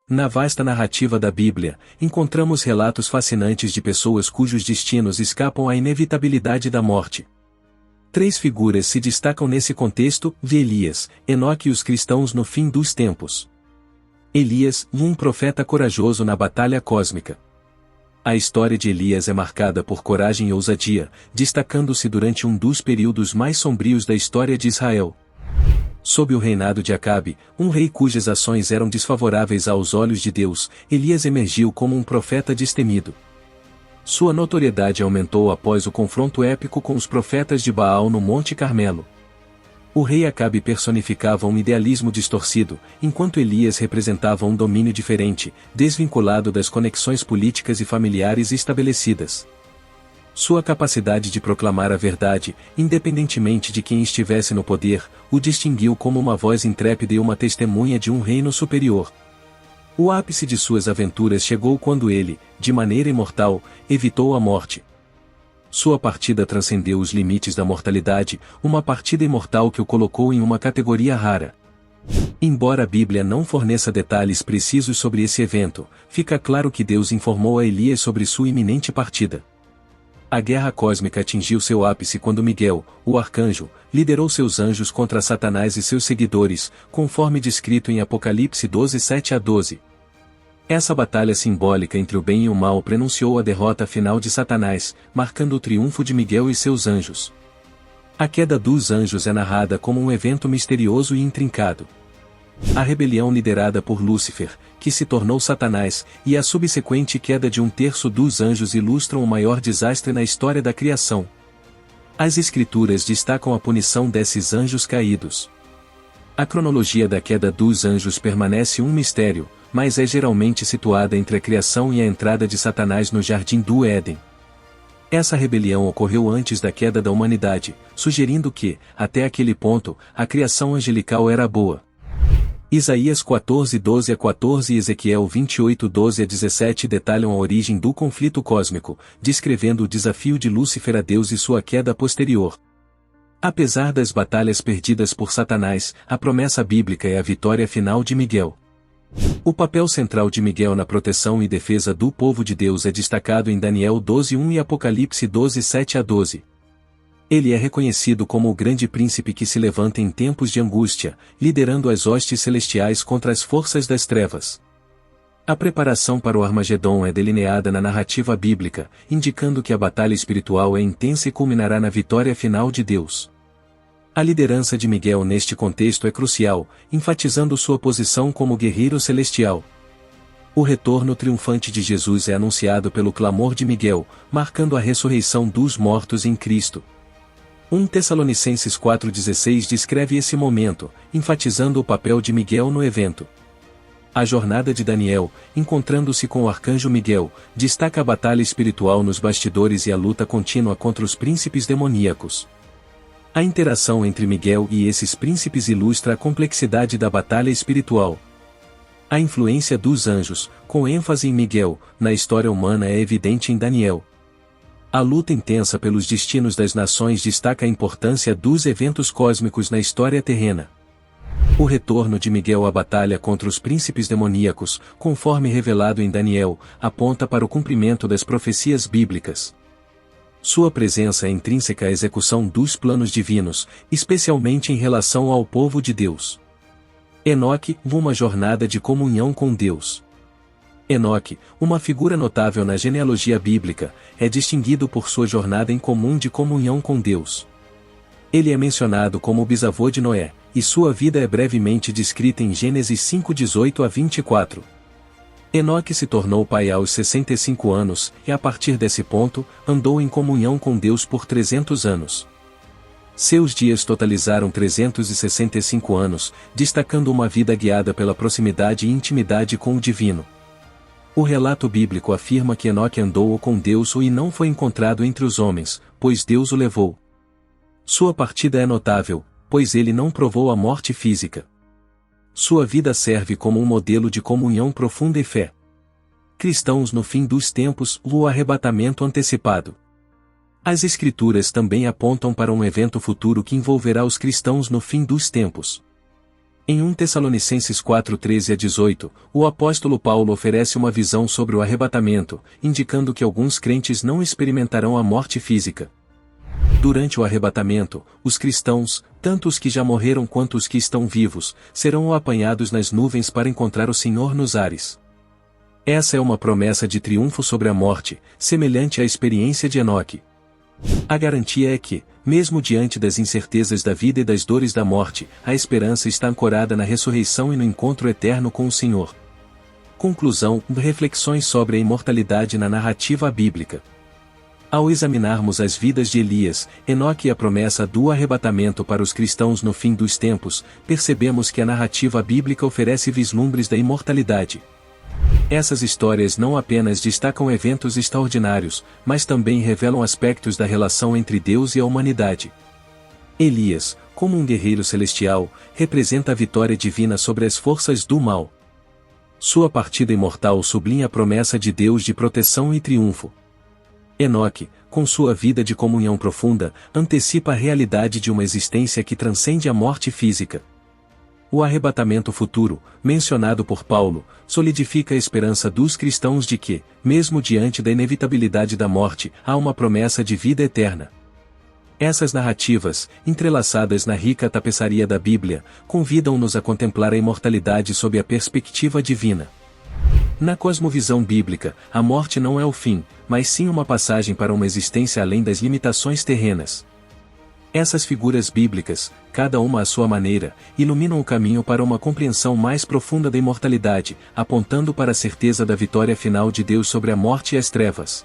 Na vasta narrativa da Bíblia, encontramos relatos fascinantes de pessoas cujos destinos escapam à inevitabilidade da morte. 3 figuras se destacam nesse contexto: Elias, Enoque e os cristãos no fim dos tempos. Elias, um profeta corajoso na batalha cósmica. A história de Elias é marcada por coragem e ousadia, destacando-se durante um dos períodos mais sombrios da história de Israel. Sob o reinado de Acabe, um rei cujas ações eram desfavoráveis aos olhos de Deus, Elias emergiu como um profeta destemido. Sua notoriedade aumentou após o confronto épico com os profetas de Baal no Monte Carmelo. O rei Acabe personificava um idealismo distorcido, enquanto Elias representava um domínio diferente, desvinculado das conexões políticas e familiares estabelecidas. Sua capacidade de proclamar a verdade, independentemente de quem estivesse no poder, o distinguiu como uma voz intrépida e uma testemunha de um reino superior. O ápice de suas aventuras chegou quando ele, de maneira imortal, evitou a morte. Sua partida transcendeu os limites da mortalidade, uma partida imortal que o colocou em uma categoria rara. Embora a Bíblia não forneça detalhes precisos sobre esse evento, fica claro que Deus informou a Elias sobre sua iminente partida. A guerra cósmica atingiu seu ápice quando Miguel, o arcanjo, liderou seus anjos contra Satanás e seus seguidores, conforme descrito em Apocalipse 12, 7-12. Essa batalha simbólica entre o bem e o mal prenunciou a derrota final de Satanás, marcando o triunfo de Miguel e seus anjos. A queda dos anjos é narrada como um evento misterioso e intrincado. A rebelião liderada por Lúcifer, que se tornou Satanás, e a subsequente queda de 1/3 dos anjos ilustram o maior desastre na história da criação. As Escrituras destacam a punição desses anjos caídos. A cronologia da queda dos anjos permanece um mistério, mas é geralmente situada entre a criação e a entrada de Satanás no Jardim do Éden. Essa rebelião ocorreu antes da queda da humanidade, sugerindo que, até aquele ponto, a criação angelical era boa. Isaías 14, 12-14 e Ezequiel 28, 12-17 detalham a origem do conflito cósmico, descrevendo o desafio de Lúcifer a Deus e sua queda posterior. Apesar das batalhas perdidas por Satanás, a promessa bíblica é a vitória final de Miguel. O papel central de Miguel na proteção e defesa do povo de Deus é destacado em Daniel 12:1 e Apocalipse 12, 7-12. Ele é reconhecido como o grande príncipe que se levanta em tempos de angústia, liderando as hostes celestiais contra as forças das trevas. A preparação para o Armagedon é delineada na narrativa bíblica, indicando que a batalha espiritual é intensa e culminará na vitória final de Deus. A liderança de Miguel neste contexto é crucial, enfatizando sua posição como guerreiro celestial. O retorno triunfante de Jesus é anunciado pelo clamor de Miguel, marcando a ressurreição dos mortos em Cristo. 1 Tessalonicenses 4,16 descreve esse momento, enfatizando o papel de Miguel no evento. A jornada de Daniel, encontrando-se com o arcanjo Miguel, destaca a batalha espiritual nos bastidores e a luta contínua contra os príncipes demoníacos. A interação entre Miguel e esses príncipes ilustra a complexidade da batalha espiritual. A influência dos anjos, com ênfase em Miguel, na história humana é evidente em Daniel. A luta intensa pelos destinos das nações destaca a importância dos eventos cósmicos na história terrena. O retorno de Miguel à batalha contra os príncipes demoníacos, conforme revelado em Daniel, aponta para o cumprimento das profecias bíblicas. Sua presença é intrínseca à execução dos planos divinos, especialmente em relação ao povo de Deus. Enoque, uma jornada de comunhão com Deus. Enoque, uma figura notável na genealogia bíblica, é distinguido por sua jornada em comum de comunhão com Deus. Ele é mencionado como o bisavô de Noé, e sua vida é brevemente descrita em Gênesis 5:18-24. Enoque se tornou pai aos 65 anos, e a partir desse ponto, andou em comunhão com Deus por 300 anos. Seus dias totalizaram 365 anos, destacando uma vida guiada pela proximidade e intimidade com o divino. O relato bíblico afirma que Enoque andou com Deus e não foi encontrado entre os homens, pois Deus o levou. Sua partida é notável, pois ele não provou a morte física. Sua vida serve como um modelo de comunhão profunda e fé. Cristãos no fim dos tempos, o arrebatamento antecipado. As Escrituras também apontam para um evento futuro que envolverá os cristãos no fim dos tempos. Em 1 Tessalonicenses 4:13-18, o apóstolo Paulo oferece uma visão sobre o arrebatamento, indicando que alguns crentes não experimentarão a morte física. Durante o arrebatamento, os cristãos, tanto os que já morreram quanto os que estão vivos, serão apanhados nas nuvens para encontrar o Senhor nos ares. Essa é uma promessa de triunfo sobre a morte, semelhante à experiência de Enoque. A garantia é que, mesmo diante das incertezas da vida e das dores da morte, a esperança está ancorada na ressurreição e no encontro eterno com o Senhor. Conclusão: reflexões sobre a imortalidade na narrativa bíblica. Ao examinarmos as vidas de Elias, Enoque e a promessa do arrebatamento para os cristãos no fim dos tempos, percebemos que a narrativa bíblica oferece vislumbres da imortalidade. Essas histórias não apenas destacam eventos extraordinários, mas também revelam aspectos da relação entre Deus e a humanidade. Elias, como um guerreiro celestial, representa a vitória divina sobre as forças do mal. Sua partida imortal sublinha a promessa de Deus de proteção e triunfo. Enoque, com sua vida de comunhão profunda, antecipa a realidade de uma existência que transcende a morte física. O arrebatamento futuro, mencionado por Paulo, solidifica a esperança dos cristãos de que, mesmo diante da inevitabilidade da morte, há uma promessa de vida eterna. Essas narrativas, entrelaçadas na rica tapeçaria da Bíblia, convidam-nos a contemplar a imortalidade sob a perspectiva divina. Na cosmovisão bíblica, a morte não é o fim, mas sim uma passagem para uma existência além das limitações terrenas. Essas figuras bíblicas, cada uma à sua maneira, iluminam o caminho para uma compreensão mais profunda da imortalidade, apontando para a certeza da vitória final de Deus sobre a morte e as trevas.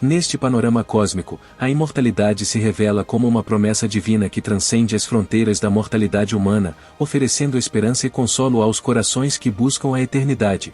Neste panorama cósmico, a imortalidade se revela como uma promessa divina que transcende as fronteiras da mortalidade humana, oferecendo esperança e consolo aos corações que buscam a eternidade.